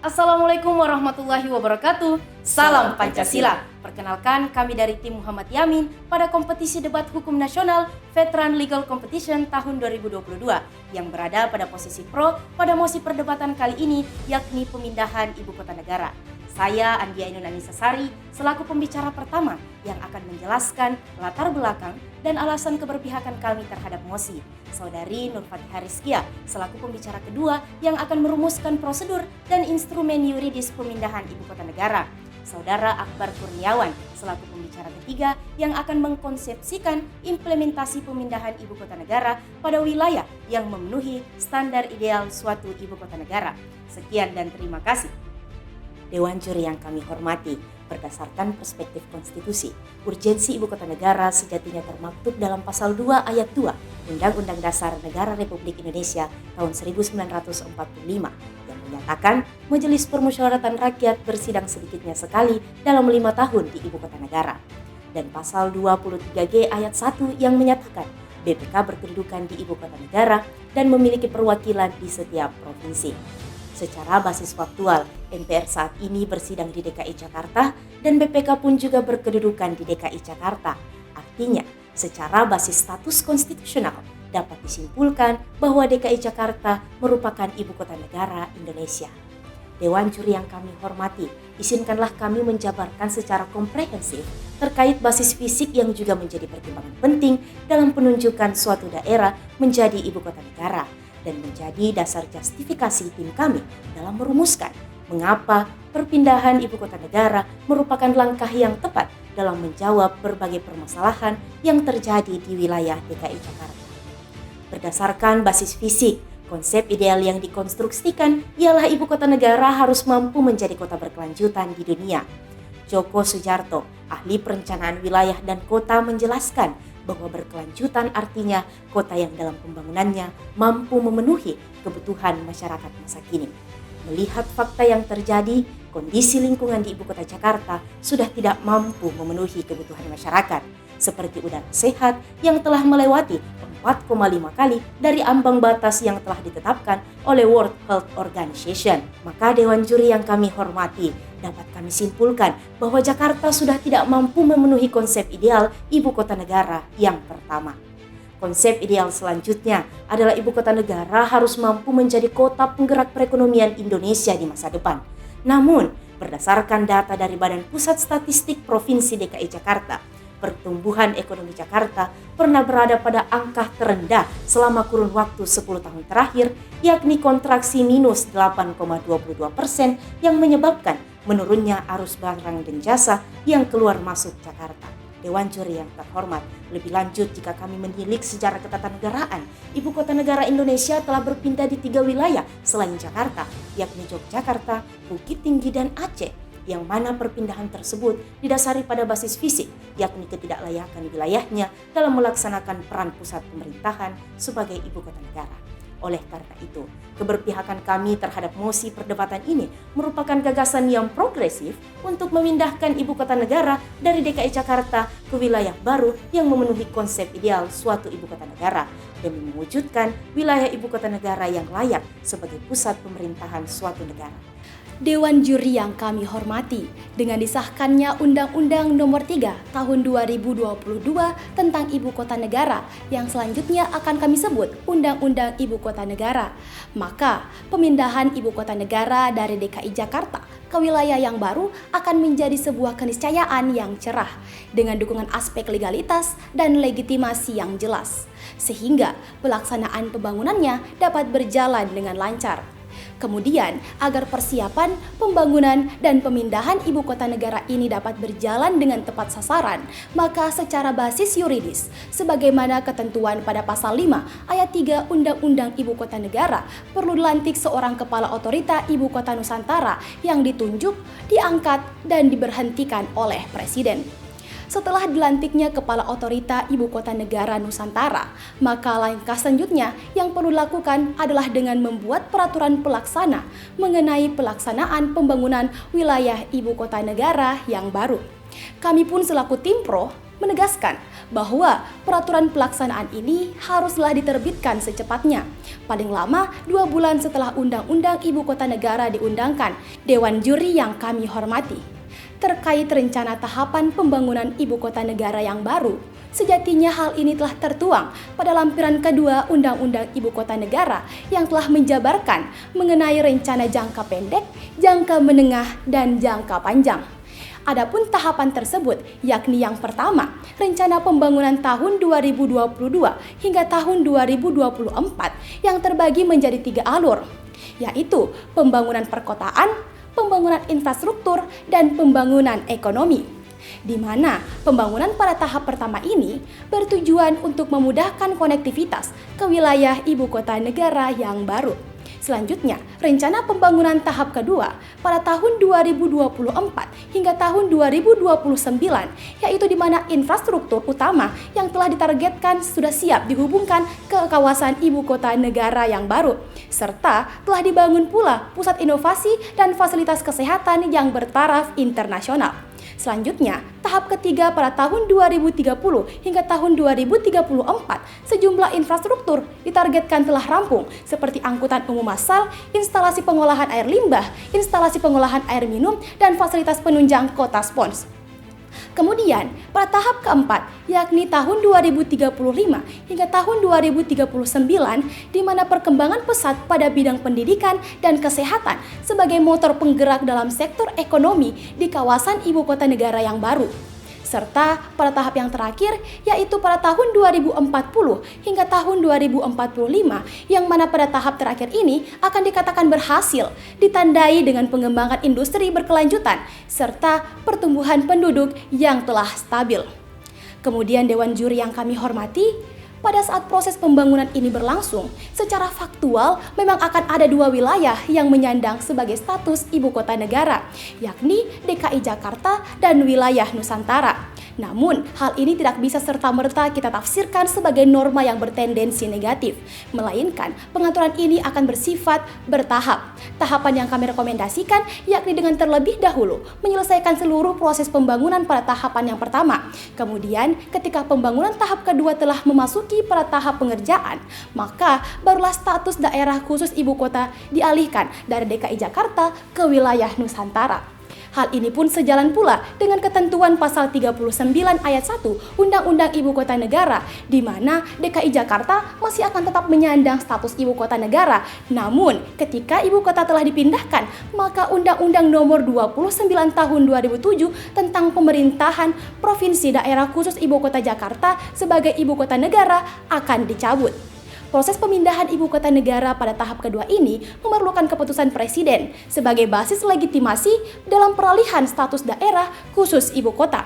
Assalamualaikum warahmatullahi wabarakatuh. Salam Pancasila. Perkenalkan, kami dari tim Muhammad Yamin pada kompetisi debat hukum nasional Veteran Legal Competition tahun 2022 yang berada pada posisi pro pada mosi perdebatan kali ini, yakni pemindahan ibu kota negara. Saya Andia Ainun Anissa Sari selaku pembicara pertama yang akan menjelaskan latar belakang dan alasan keberpihakan kami terhadap mosi. Saudari Nur Fatihah Rizkia selaku pembicara kedua yang akan merumuskan prosedur dan instrumen yuridis pemindahan ibu kota negara. Saudara Akbar Kurniawan selaku pembicara ketiga yang akan mengkonsepsikan implementasi pemindahan ibu kota negara pada wilayah yang memenuhi standar ideal suatu ibu kota negara. Sekian dan terima kasih. Dewan Juri yang kami hormati, berdasarkan perspektif konstitusi, urgensi ibu kota negara sejatinya termaktub dalam pasal 2 ayat 2 Undang-Undang Dasar Negara Republik Indonesia tahun 1945 yang menyatakan Majelis Permusyawaratan Rakyat bersidang sedikitnya sekali dalam 5 tahun di ibu kota negara. Dan pasal 23G ayat 1 yang menyatakan BPK berkedudukan di ibu kota negara dan memiliki perwakilan di setiap provinsi. Secara basis faktual, MPR saat ini bersidang di DKI Jakarta dan BPK pun juga berkedudukan di DKI Jakarta. Artinya, secara basis status konstitusional dapat disimpulkan bahwa DKI Jakarta merupakan ibu kota negara Indonesia. Dewan Juri yang kami hormati, izinkanlah kami menjabarkan secara komprehensif terkait basis fisik yang juga menjadi pertimbangan penting dalam penunjukan suatu daerah menjadi ibu kota negara dan menjadi dasar justifikasi tim kami dalam merumuskan mengapa perpindahan ibu kota negara merupakan langkah yang tepat dalam menjawab berbagai permasalahan yang terjadi di wilayah DKI Jakarta. Berdasarkan basis fisik, konsep ideal yang dikonstruksikan ialah ibu kota negara harus mampu menjadi kota berkelanjutan di dunia. Joko Sujarto, ahli perencanaan wilayah dan kota, menjelaskan bahwa berkelanjutan artinya kota yang dalam pembangunannya mampu memenuhi kebutuhan masyarakat masa kini. Melihat fakta yang terjadi, kondisi lingkungan di ibu kota Jakarta sudah tidak mampu memenuhi kebutuhan masyarakat, seperti udara sehat yang telah melewati 4,5 kali dari ambang batas yang telah ditetapkan oleh World Health Organization. Maka Dewan Juri yang kami hormati, dapat kami simpulkan bahwa Jakarta sudah tidak mampu memenuhi konsep ideal ibu kota negara yang pertama. Konsep ideal selanjutnya adalah ibu kota negara harus mampu menjadi kota penggerak perekonomian Indonesia di masa depan. Namun, berdasarkan data dari Badan Pusat Statistik Provinsi DKI Jakarta, pertumbuhan ekonomi Jakarta pernah berada pada angka terendah selama kurun waktu 10 tahun terakhir, yakni kontraksi minus 8,22% yang menyebabkan menurunnya arus barang dan jasa yang keluar masuk Jakarta. Dewan Juri yang terhormat, lebih lanjut jika kami menilik sejarah ketatanegaraan, ibu kota negara Indonesia telah berpindah di 3 wilayah selain Jakarta, yakni Yogyakarta, Bukit Tinggi, dan Aceh, yang mana perpindahan tersebut didasari pada basis fisik, yakni ketidaklayakan wilayahnya dalam melaksanakan peran pusat pemerintahan sebagai ibu kota negara. Oleh karena itu, keberpihakan kami terhadap mosi perdebatan ini merupakan gagasan yang progresif untuk memindahkan ibu kota negara dari DKI Jakarta ke wilayah baru yang memenuhi konsep ideal suatu ibu kota negara demi mewujudkan wilayah ibu kota negara yang layak sebagai pusat pemerintahan suatu negara. Dewan Juri yang kami hormati, dengan disahkannya Undang-Undang Nomor 3 Tahun 2022 tentang Ibu Kota Negara yang selanjutnya akan kami sebut Undang-Undang Ibu Kota Negara, maka pemindahan Ibu Kota Negara dari DKI Jakarta ke wilayah yang baru akan menjadi sebuah keniscayaan yang cerah dengan dukungan aspek legalitas dan legitimasi yang jelas, sehingga pelaksanaan pembangunannya dapat berjalan dengan lancar. Kemudian, agar persiapan, pembangunan, dan pemindahan ibu kota negara ini dapat berjalan dengan tepat sasaran, maka secara basis yuridis, sebagaimana ketentuan pada pasal 5 ayat 3 Undang-Undang Ibu Kota Negara, perlu dilantik seorang kepala otorita ibu kota Nusantara yang ditunjuk, diangkat, dan diberhentikan oleh Presiden. Setelah dilantiknya Kepala Otorita Ibu Kota Negara Nusantara, maka langkah selanjutnya yang perlu dilakukan adalah dengan membuat peraturan pelaksana mengenai pelaksanaan pembangunan wilayah Ibu Kota Negara yang baru. Kami pun selaku tim pro menegaskan bahwa peraturan pelaksanaan ini haruslah diterbitkan secepatnya, paling lama 2 bulan setelah Undang-Undang Ibu Kota Negara diundangkan. Dewan Juri yang kami hormati, terkait rencana tahapan pembangunan Ibu Kota Negara yang baru, sejatinya hal ini telah tertuang pada lampiran kedua Undang-Undang Ibu Kota Negara yang telah menjabarkan mengenai rencana jangka pendek, jangka menengah, dan jangka panjang. Adapun tahapan tersebut yakni yang pertama, rencana pembangunan tahun 2022 hingga tahun 2024 yang terbagi menjadi 3 alur, yaitu pembangunan perkotaan, pembangunan infrastruktur, dan pembangunan ekonomi, di mana pembangunan pada tahap pertama ini bertujuan untuk memudahkan konektivitas ke wilayah ibu kota negara yang baru. Selanjutnya, rencana pembangunan tahap kedua pada tahun 2024 hingga tahun 2029, yaitu di mana infrastruktur utama yang telah ditargetkan sudah siap dihubungkan ke kawasan ibu kota negara yang baru, serta telah dibangun pula pusat inovasi dan fasilitas kesehatan yang bertaraf internasional. Selanjutnya, tahap ketiga pada tahun 2030 hingga tahun 2034, sejumlah infrastruktur ditargetkan telah rampung seperti angkutan umum massal, instalasi pengolahan air limbah, instalasi pengolahan air minum, dan fasilitas penunjang kota spons. Kemudian, pada tahap keempat, yakni tahun 2035 hingga tahun 2039, di mana perkembangan pesat pada bidang pendidikan dan kesehatan sebagai motor penggerak dalam sektor ekonomi di kawasan ibu kota negara yang baru. Serta pada tahap yang terakhir, yaitu pada tahun 2040 hingga tahun 2045, yang mana pada tahap terakhir ini akan dikatakan berhasil, ditandai dengan pengembangan industri berkelanjutan, serta pertumbuhan penduduk yang telah stabil. Kemudian Dewan Juri yang kami hormati, pada saat proses pembangunan ini berlangsung, secara faktual memang akan ada 2 wilayah yang menyandang sebagai status ibu kota negara, yakni DKI Jakarta dan wilayah Nusantara. Namun, hal ini tidak bisa serta-merta kita tafsirkan sebagai norma yang bertendensi negatif, melainkan pengaturan ini akan bersifat bertahap. Tahapan yang kami rekomendasikan yakni dengan terlebih dahulu menyelesaikan seluruh proses pembangunan pada tahapan yang pertama. Kemudian, ketika pembangunan tahap kedua telah memasuki pada tahap pengerjaan, maka barulah status daerah khusus ibu kota dialihkan dari DKI Jakarta ke wilayah Nusantara. Hal ini pun sejalan pula dengan ketentuan pasal 39 ayat 1 Undang-Undang Ibu Kota Negara, di mana DKI Jakarta masih akan tetap menyandang status ibu kota negara. Namun, ketika ibu kota telah dipindahkan, maka Undang-Undang Nomor 29 Tahun 2007 tentang pemerintahan Provinsi Daerah Khusus Ibu Kota Jakarta sebagai ibu kota negara akan dicabut. Proses pemindahan ibu kota negara pada tahap kedua ini memerlukan keputusan Presiden sebagai basis legitimasi dalam peralihan status daerah khusus ibu kota.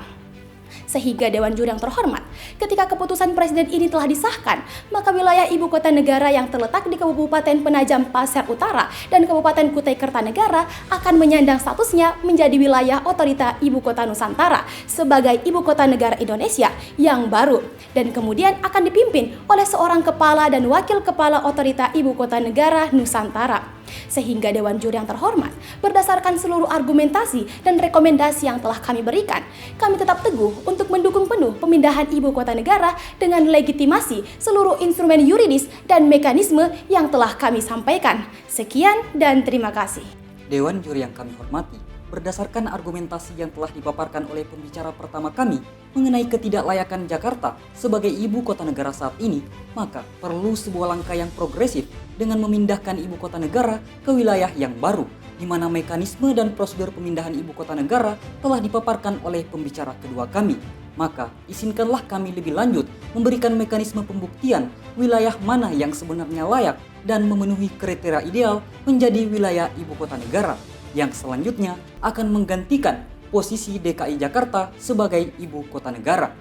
Sehingga Dewan Juri yang terhormat, ketika keputusan Presiden ini telah disahkan, maka wilayah ibu kota negara yang terletak di Kabupaten Penajam Pasir Utara dan Kabupaten Kutai Kertanegara akan menyandang statusnya menjadi wilayah otorita ibu kota Nusantara sebagai ibu kota negara Indonesia yang baru, dan kemudian akan dipimpin oleh seorang kepala dan wakil kepala otorita ibu kota negara Nusantara. Sehingga Dewan Juri yang terhormat, berdasarkan seluruh argumentasi dan rekomendasi yang telah kami berikan, kami tetap teguh untuk mendukung penuh pemindahan ibu kota negara dengan legitimasi seluruh instrumen yuridis dan mekanisme yang telah kami sampaikan. Sekian dan terima kasih. Dewan Juri yang kami hormati, berdasarkan argumentasi yang telah dipaparkan oleh pembicara pertama kami mengenai ketidaklayakan Jakarta sebagai ibu kota negara saat ini, maka perlu sebuah langkah yang progresif dengan memindahkan ibu kota negara ke wilayah yang baru, di mana mekanisme dan prosedur pemindahan ibu kota negara telah dipaparkan oleh pembicara kedua kami. Maka izinkanlah kami lebih lanjut memberikan mekanisme pembuktian wilayah mana yang sebenarnya layak dan memenuhi kriteria ideal menjadi wilayah ibu kota negara, yang selanjutnya akan menggantikan posisi DKI Jakarta sebagai ibu kota negara.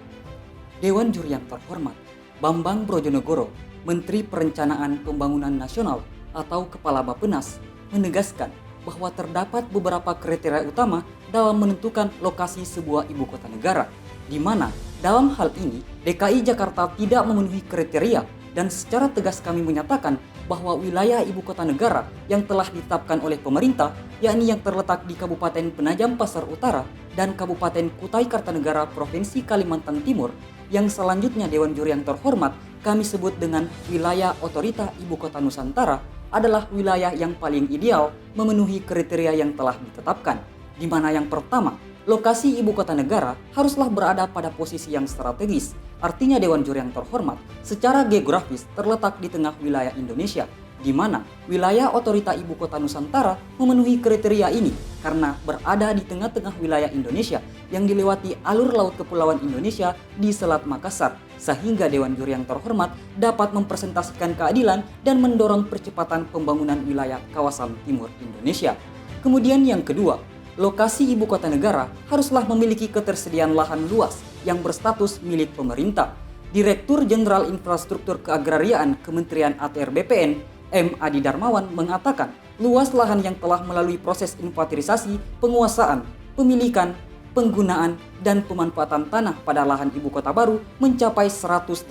Dewan Juri yang terhormat, Bambang Brojonegoro, Menteri Perencanaan Pembangunan Nasional atau Kepala Bappenas, menegaskan bahwa terdapat beberapa kriteria utama dalam menentukan lokasi sebuah ibu kota negara, di mana dalam hal ini DKI Jakarta tidak memenuhi kriteria, dan secara tegas kami menyatakan bahwa wilayah ibu kota negara yang telah ditetapkan oleh pemerintah, yakni yang terletak di Kabupaten Penajam Pasar Utara dan Kabupaten Kutai Kartanegara Provinsi Kalimantan Timur, yang selanjutnya Dewan Juri yang terhormat kami sebut dengan wilayah otorita ibu kota Nusantara, adalah wilayah yang paling ideal memenuhi kriteria yang telah ditetapkan, di mana yang pertama, lokasi ibu kota negara haruslah berada pada posisi yang strategis. Artinya Dewan Juri yang terhormat secara geografis terletak di tengah wilayah Indonesia, di mana wilayah otorita ibu kota Nusantara memenuhi kriteria ini karena berada di tengah-tengah wilayah Indonesia yang dilewati alur laut kepulauan Indonesia di Selat Makassar, sehingga Dewan Juri yang terhormat dapat mempresentasikan keadilan dan mendorong percepatan pembangunan wilayah kawasan timur Indonesia. Kemudian yang kedua, lokasi ibu kota negara haruslah memiliki ketersediaan lahan luas yang berstatus milik pemerintah. Direktur Jenderal Infrastruktur Keagrarian Kementerian ATR BPN, M. Adi Darmawan mengatakan, luas lahan yang telah melalui proses inventarisasi, penguasaan, pemilikan, penggunaan, dan pemanfaatan tanah pada lahan ibu kota baru mencapai 180.000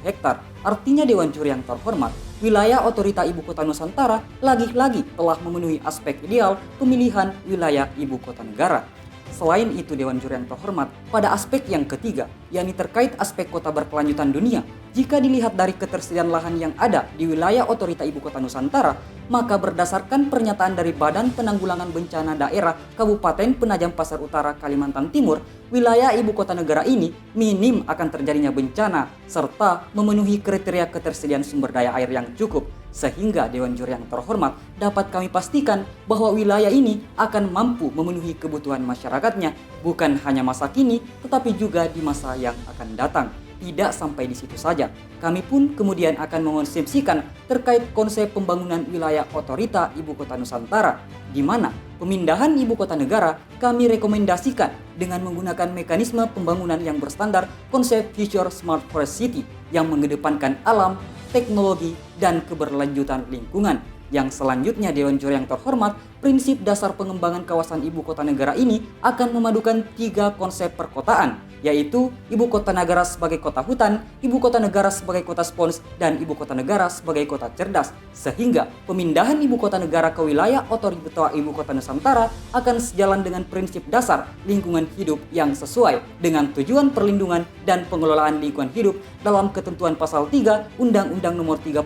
hektar. Artinya Dewan Juri yang terhormat, wilayah otorita ibu kota Nusantara lagi-lagi telah memenuhi aspek ideal pemilihan wilayah ibu kota negara. Selain itu Dewan Juri yang terhormat, pada aspek yang ketiga, yakni terkait aspek kota berkelanjutan dunia, jika dilihat dari ketersediaan lahan yang ada di wilayah otorita ibu kota Nusantara, maka berdasarkan pernyataan dari Badan Penanggulangan Bencana Daerah Kabupaten Penajam Pasar Utara Kalimantan Timur, wilayah ibu kota negara ini minim akan terjadinya bencana serta memenuhi kriteria ketersediaan sumber daya air yang cukup, sehingga Dewan Juri yang terhormat dapat kami pastikan bahwa wilayah ini akan mampu memenuhi kebutuhan masyarakatnya bukan hanya masa kini tetapi juga di masa yang akan datang. Tidak sampai di situ saja, kami pun kemudian akan mengonsepsikan terkait konsep pembangunan wilayah otorita ibu kota Nusantara, di mana pemindahan ibu kota negara kami rekomendasikan dengan menggunakan mekanisme pembangunan yang berstandar konsep Future Smart Forest City yang mengedepankan alam, teknologi, dan keberlanjutan lingkungan. Yang selanjutnya Dewan Juri yang terhormat, prinsip dasar pengembangan kawasan ibu kota negara ini akan memadukan 3 konsep perkotaan, yaitu ibu kota negara sebagai kota hutan, ibu kota negara sebagai kota spons, dan ibu kota negara sebagai kota cerdas, sehingga pemindahan ibu kota negara ke wilayah otorita ibu kota Nusantara akan sejalan dengan prinsip dasar lingkungan hidup yang sesuai dengan tujuan perlindungan dan pengelolaan lingkungan hidup dalam ketentuan pasal 3 Undang-Undang Nomor 32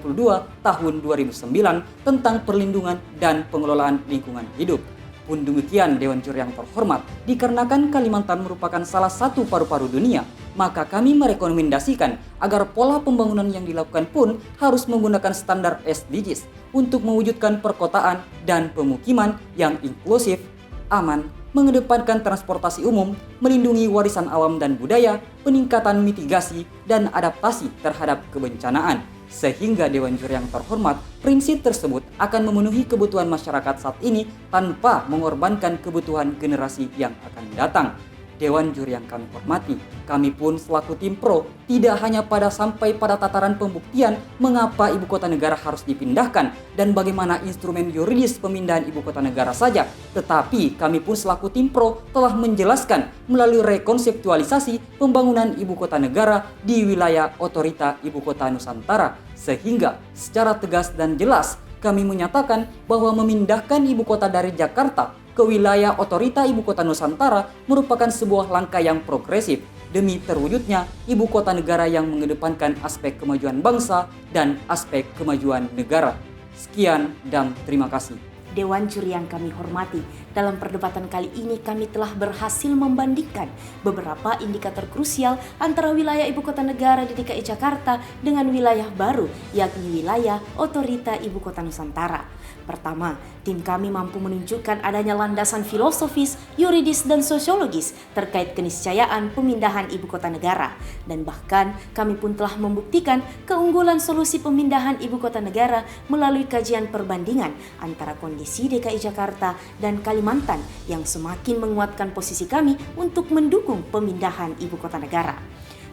Tahun 2009 tentang perlindungan dan pengelolaan lingkungan hidup. Pun demikian Dewan Juri yang terhormat, dikarenakan Kalimantan merupakan salah satu paru-paru dunia, maka kami merekomendasikan agar pola pembangunan yang dilakukan pun harus menggunakan standar SDGs untuk mewujudkan perkotaan dan pemukiman yang inklusif, aman, mengedepankan transportasi umum, melindungi warisan alam dan budaya, peningkatan mitigasi dan adaptasi terhadap kebencanaan. Sehingga Dewan Juri yang terhormat, prinsip tersebut akan memenuhi kebutuhan masyarakat saat ini tanpa mengorbankan kebutuhan generasi yang akan datang. Dewan Juri yang kami hormati, kami pun selaku tim pro tidak hanya sampai pada tataran pembuktian mengapa ibu kota negara harus dipindahkan dan bagaimana instrumen yuridis pemindahan ibu kota negara saja, tetapi kami pun selaku tim pro telah menjelaskan melalui rekonseptualisasi pembangunan ibu kota negara di wilayah otorita ibu kota Nusantara, sehingga secara tegas dan jelas kami menyatakan bahwa memindahkan ibu kota dari Jakarta ke wilayah otorita ibu kota Nusantara merupakan sebuah langkah yang progresif demi terwujudnya ibu kota negara yang mengedepankan aspek kemajuan bangsa dan aspek kemajuan negara. Sekian dan terima kasih. Dewan Juri yang kami hormati, dalam perdebatan kali ini kami telah berhasil membandingkan beberapa indikator krusial antara wilayah ibu kota negara di DKI Jakarta dengan wilayah baru, yakni wilayah otorita ibu kota Nusantara. Pertama, tim kami mampu menunjukkan adanya landasan filosofis, yuridis, dan sosiologis terkait keniscayaan pemindahan ibu kota negara. Dan bahkan kami pun telah membuktikan keunggulan solusi pemindahan ibu kota negara melalui kajian perbandingan antara kondisi DKI Jakarta dan Kalimantan yang semakin menguatkan posisi kami untuk mendukung pemindahan ibu kota negara.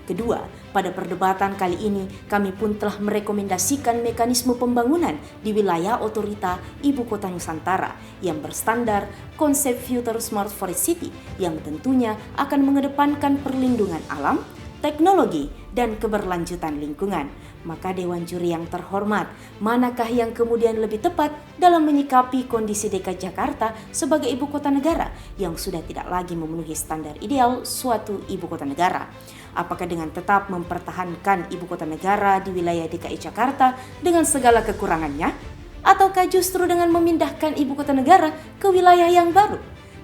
Kedua, pada perdebatan kali ini kami pun telah merekomendasikan mekanisme pembangunan di wilayah otorita ibu kota Nusantara yang berstandar konsep Future Smart Forest City yang tentunya akan mengedepankan perlindungan alam, teknologi, dan keberlanjutan lingkungan. Maka Dewan Juri yang terhormat, manakah yang kemudian lebih tepat dalam menyikapi kondisi DKI Jakarta sebagai ibu kota negara yang sudah tidak lagi memenuhi standar ideal suatu ibu kota negara? Apakah dengan tetap mempertahankan ibu kota negara di wilayah DKI Jakarta dengan segala kekurangannya? Ataukah justru dengan memindahkan ibu kota negara ke wilayah yang baru?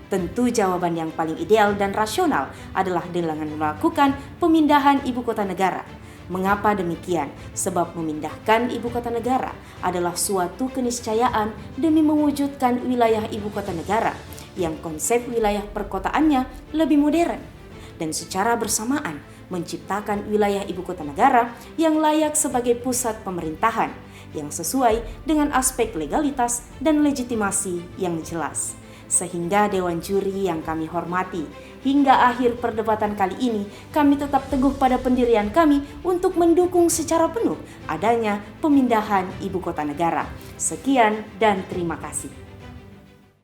Tentu jawaban yang paling ideal dan rasional adalah dengan melakukan pemindahan ibu kota negara. Mengapa demikian? Sebab memindahkan ibu kota negara adalah suatu keniscayaan demi mewujudkan wilayah ibu kota negara yang konsep wilayah perkotaannya lebih modern dan secara bersamaan menciptakan wilayah ibu kota negara yang layak sebagai pusat pemerintahan yang sesuai dengan aspek legalitas dan legitimasi yang jelas. Sehingga Dewan Juri yang kami hormati, hingga akhir perdebatan kali ini kami tetap teguh pada pendirian kami untuk mendukung secara penuh adanya pemindahan ibu kota negara. Sekian dan terima kasih.